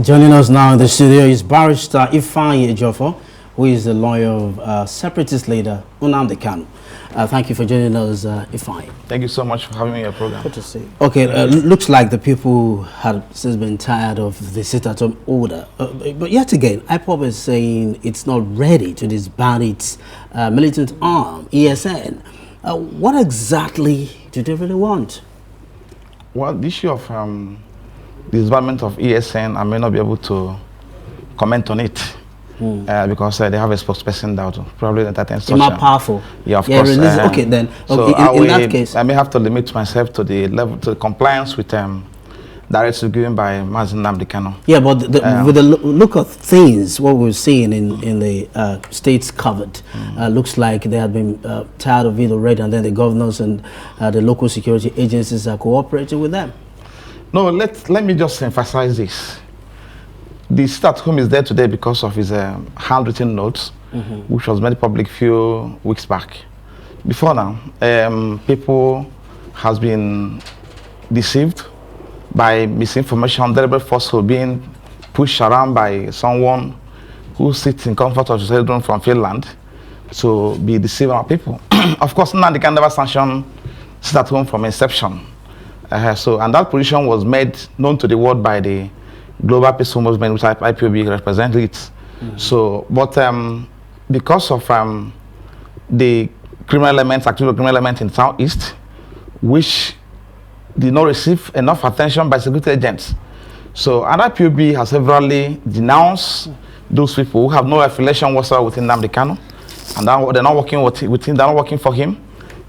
Joining us now in the studio is Barrister Ifeanyi Ejiofor, who is the lawyer of separatist leader Nnamdi Kanu. Thank you for joining us, Ifeanyi. Thank you so much for having me on your program. Good to see you. Okay, looks like the people have since been tired of the sit-at-home order. But yet again, IPOB is saying it's not ready to disband its militant arm, ESN. What exactly do they really want? Well, the issue of the disbandment of ESN, I may not be able to comment on it because they have a spokesperson that will probably entertain such. More powerful. Yeah, of course. Okay, then. So in that case, I may have to limit myself to the level to the compliance with directives given by Nnamdi Kanu. Yeah, but with the look of things, what we're seeing in the states covered, looks like they have been tired of it already, and then the governors and the local security agencies are cooperating with them. No, let me just emphasize this. The sit-at-home is there today because of his handwritten notes, which was made public few weeks back. Before now, people has been deceived by misinformation, deliberate falsehood being pushed around by someone who sits in comfort of his children from Finland to be deceiving our people. Of course, Nnamdi can never sanction sit-at-home from inception. And that position was made known to the world by the Global Peaceful Movement, which IPOB represents it. So, but because of the criminal elements, active criminal elements in Southeast, which did not receive enough attention by security agents. So, IPOB has severally denounced those people who have no affiliation whatsoever with Nnamdi Kanu, and they're not working with him, they're not working for him,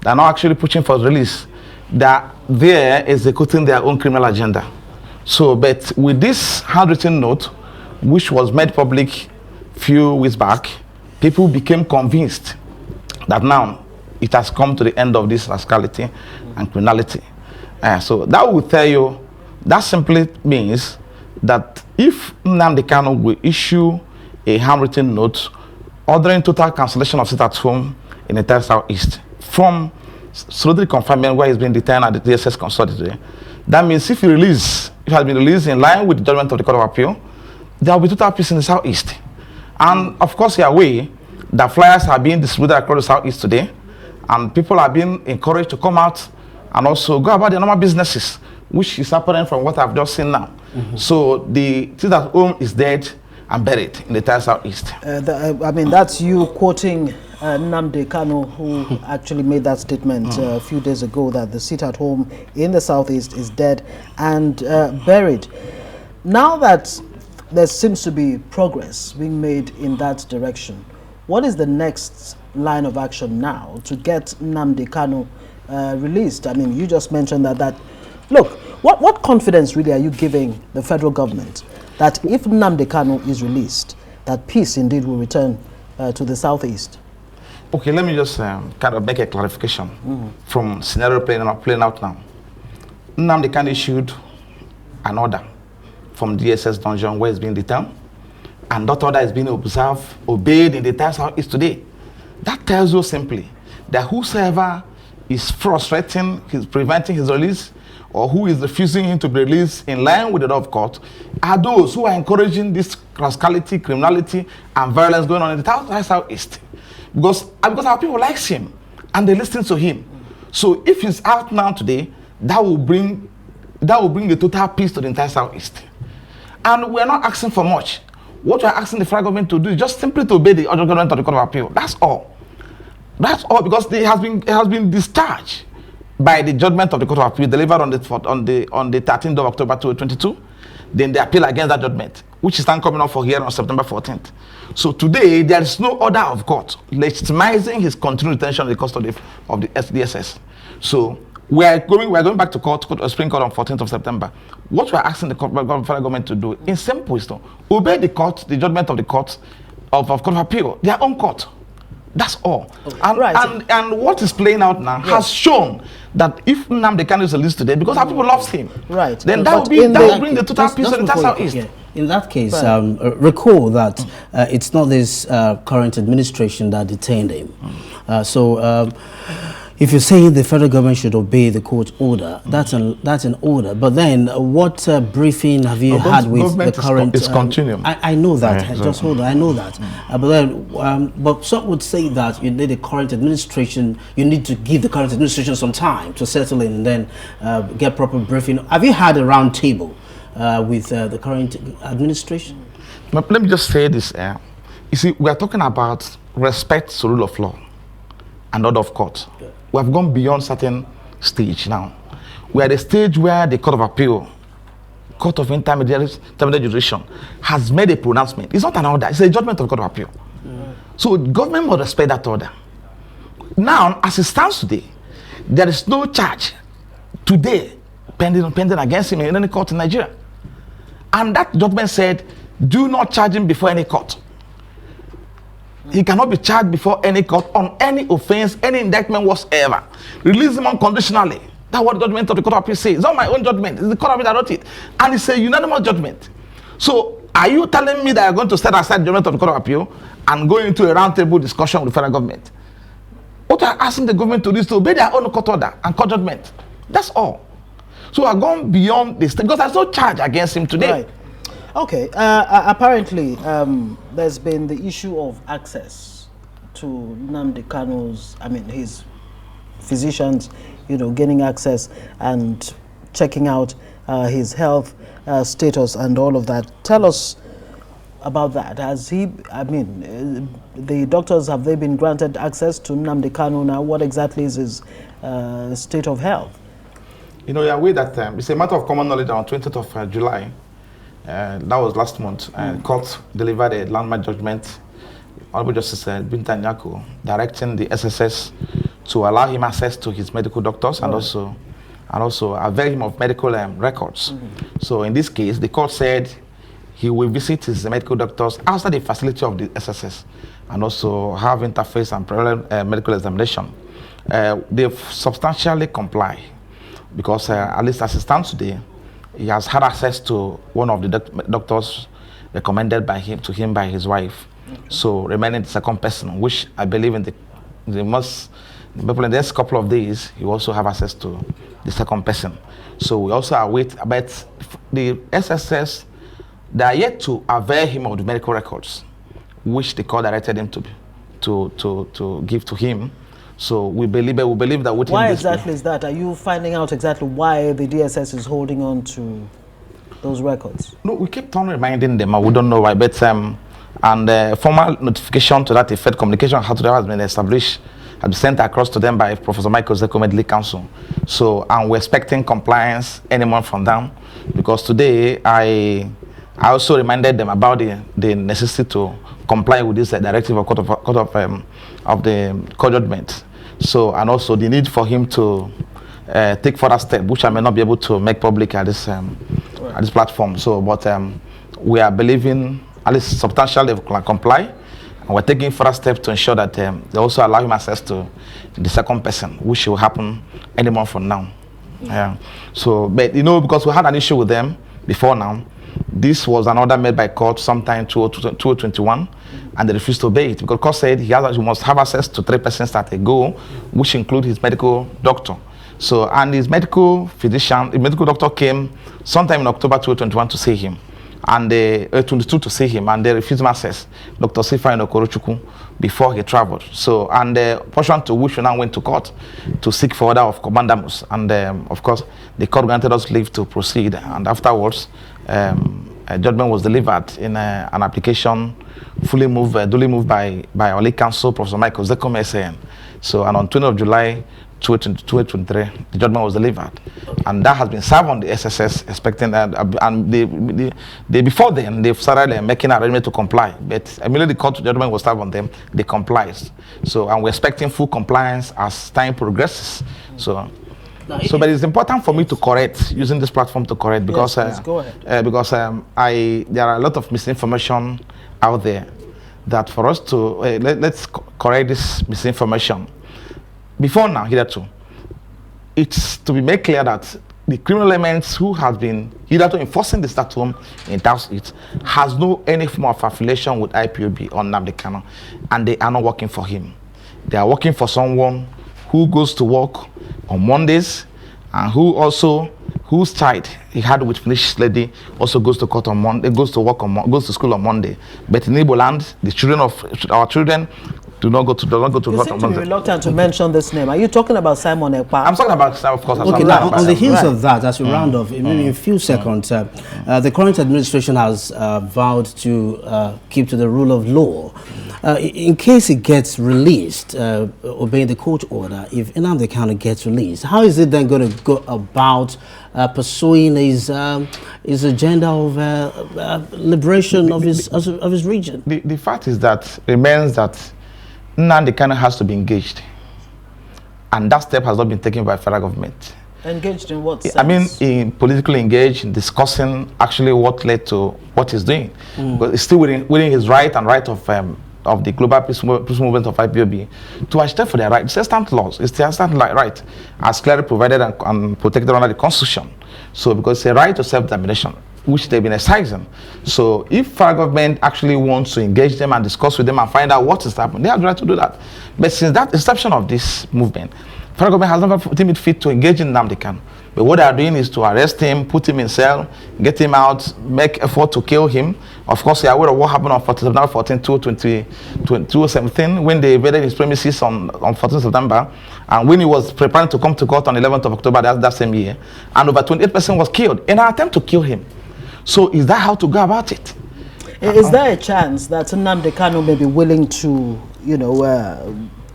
they're not actually pushing for his release. They're there executing their own criminal agenda. So, but with this handwritten note, which was made public few weeks back, people became convinced that now it has come to the end of this rascality and criminality. So that will tell you, that simply means that if Nnamdi Kanu will issue a handwritten note ordering total cancellation of sit-at-home in the entire Southeast from solidly confirming where he's been detained at the DSS consultation, that means if he has been released in line with the judgment of the Court of Appeal, there will be total peace in the Southeast. And of course, you're aware that flyers are being distributed across the Southeast today, and people are being encouraged to come out and also go about their normal businesses, which is happening from what I've just seen now. So the sit-at-home is dead and buried in the entire Southeast. I mean, that's you quoting Nnamdi Kanu, who actually made that statement a few days ago, that the sit-at-home in the Southeast is dead and buried. Now that there seems to be progress being made in that direction, what is the next line of action now to get Nnamdi Kanu released? I mean, you just mentioned that look, what confidence really are you giving the federal government that if Nnamdi Kanu is released, that peace indeed will return to the Southeast? Okay, let me just kind of make a clarification from scenario playing out now. Nnamdi Kanu issued an order from DSS dungeon where he's being detained, and that order is being obeyed in the entire Southeast today. That tells you simply that whosoever is frustrating, preventing his release, or who is refusing him to be released in line with the law of court, are those who are encouraging this rascality, criminality, and violence going on in the entire Southeast. Because our people likes him and they listen to him. So if he's out now today, that will bring the total peace to the entire Southeast. And we're not asking for much. What we're asking the federal government to do is just simply to obey the order of the Court of Appeal. That's all. That's all, because it has been discharged by the judgment of the Court of Appeal delivered on the 13th of October 2022. Then they appeal against that judgment, which is now coming up for hearing on September 14th. So today there is no order of court legitimizing his continued detention in the custody of the SDSS. So we're going back to court, Supreme Court on 14th of September. What we're asking the federal government to do, in simple wisdom, obey the court, the judgment of the court of Court of Appeal, their own court. That's all. And what is playing out now has shown that if Nnamdi Kanu is released today, because our people loves him, then that will bring the total peace in the Southeast. Yeah. In that case, recall that it's not this current administration that detained him. If you're saying the federal government should obey the court order, that's an order. But then, what briefing have you had with the current? It's continuing. I know that. Just hold on. I know that. But then, but some would say that you need the current administration. You need to give the current administration some time to settle in and then get proper briefing. Have you had a round table with the current administration? But let me just say this. You see, we are talking about respect to rule of law and order of court. Yeah. We have gone beyond certain stage now. We are at the stage where the Court of Appeal, Court of Intermediate Jurisdiction, has made a pronouncement. It's not an order, it's a judgment of the Court of Appeal. So government must respect that order. Now, as it stands today, there is no charge today pending against him in any court in Nigeria. And that judgment said, do not charge him before any court. He cannot be charged before any court on any offense, any indictment whatsoever. Release him unconditionally. That's what the judgment of the Court of Appeal says. It's not my own judgment. It's the Court of Appeal that wrote it. And it's a unanimous judgment. So, are you telling me that you're going to set aside the judgment of the Court of Appeal and go into a roundtable discussion with the federal government? What are asking the government to do is to obey their own court order and court judgment. That's all. So, we're going beyond this because there's no charge against him today. Right. Okay, apparently there's been the issue of access to Nnamdi Kanu's, his physicians, gaining access and checking out his health status and all of that. Tell us about that. Has he, the doctors, have they been granted access to Nnamdi Kanu now? What exactly is his state of health? You're aware that it's a matter of common knowledge on 20th of July. That was last month. Court delivered a landmark judgment, Honorable Justice Binta Nyako, directing the SSS to allow him access to his medical doctors and also avail him of medical records. So in this case, the court said he will visit his medical doctors outside the facility of the SSS and also have interface and parallel medical examination. They've substantially comply because at least as it stands today, he has had access to one of the doctors recommended by him by his wife. Okay. So remaining the second person, which I believe in the next couple of days, he will also have access to the second person. So we also await about the SSS. They are yet to avail him of the medical records, which the court directed him to give to him. So we believe that with why exactly is that? Are you finding out exactly why the DSS is holding on to those records? No, we keep on reminding them, and we don't know why. But formal notification to that effect, communication has been established, has been sent across to them by Professor Michael Zeko, Medical Council. So, and we're expecting compliance anyone from them, because today I also reminded them about the necessity to comply with this directive of the court judgment. So, and also the need for him to take further steps, which I may not be able to make public at this platform. So, but we are believing at least substantially comply, and we're taking further steps to ensure that they also allow him access to the second person, which will happen any month from now. So, but because we had an issue with them before now. This was an order made by court sometime in 2021, and they refused to obey it because court said he must have access to 3 persons at a go, which include his medical doctor. So, and his medical physician, the medical doctor came sometime in October 2021 to see him, and they 22 to see him, and they refused him access. Dr. Ifeanyi Okorochukwu before he traveled. So, and the portion to which we now went to court to seek for order of commandamus, and of course, the court granted us leave to proceed, and afterwards. A judgment was delivered in an application duly moved by our legal counsel, Professor Michael Zeko, SAN. So, and on 20th of July 2023, the judgment was delivered. And that has been served on the SSS, expecting that, and they before then, they've started making arrangement to comply. But immediately the court judgment was served on them, they complied. So, and we're expecting full compliance as time progresses. So, but it's important for me to correct, using this platform to correct, because go ahead. Because there are a lot of misinformation out there that for us to let's correct this misinformation. Before now, hitherto, it's to be made clear that the criminal elements who have been hitherto enforcing the statute in South East has no any form of affiliation with IPOB or Nnamdi Kanu, and they are not working for him. They are working for someone who goes to work on Mondays, and whose child he had with Finnish lady also goes to court on Monday, goes to school on Monday. But in Igbo land, the children of our children do not go to court You on seem to be Monday. reluctant to mention this name. Are you talking about Simon Ekpa? I'm talking about, of course. Okay, now on the heels of that, as we round off, maybe in a few seconds, the current administration has vowed to keep to the rule of law. In case it gets released, obeying the court order, if Nnamdi Kanu gets released, how is it then going to go about pursuing his agenda of liberation of his region? The fact is that remains that Nnamdi Kanu has to be engaged, and that step has not been taken by federal government. Engaged in what sense? I mean, in politically engaged, in discussing actually what led to what he's doing. But it's still within his right and right of the global peace movement of IPOB to agitate for their right. It's a stand laws. It's their stand right, as clearly provided and protected under the Constitution. So, because it's a right to self-determination, which they've been exercising. So, if federal government actually wants to engage them and discuss with them and find out what is happening, they have the right to do that. But since that inception of this movement, federal government has never deemed it fit to engage in Nnamdi Kanu. But what they are doing is to arrest him, put him in cell, get him out, make effort to kill him. Of course, they are aware of what happened on September 14, 2017, when they invaded his premises on 14 September, and when he was preparing to come to court on 11th of October that same year, and over 28% was killed in an attempt to kill him. So is that how to go about it? Is there a chance that Nnamdi Kanu may be willing to,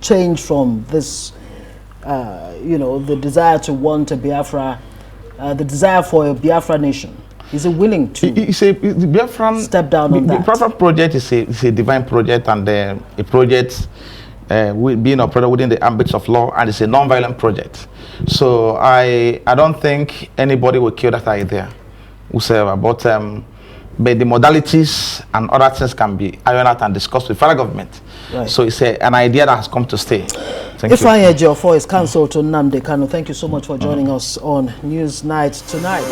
change from this, the desire to want a Biafra, the desire for a Biafra nation? Is he willing to the Biafran, step down on that? The Biafran project is a divine project, and a project being operated within the ambits of law, and it's a non-violent project. So I don't think anybody will kill that idea whatsoever. But the modalities and other things can be ironed out and discussed with federal government. Right. So it's an idea that has come to stay. Ifeanyi Ejiofor is counsel to Nnamdi Kanu. Thank you so much for joining us on Newsnight tonight.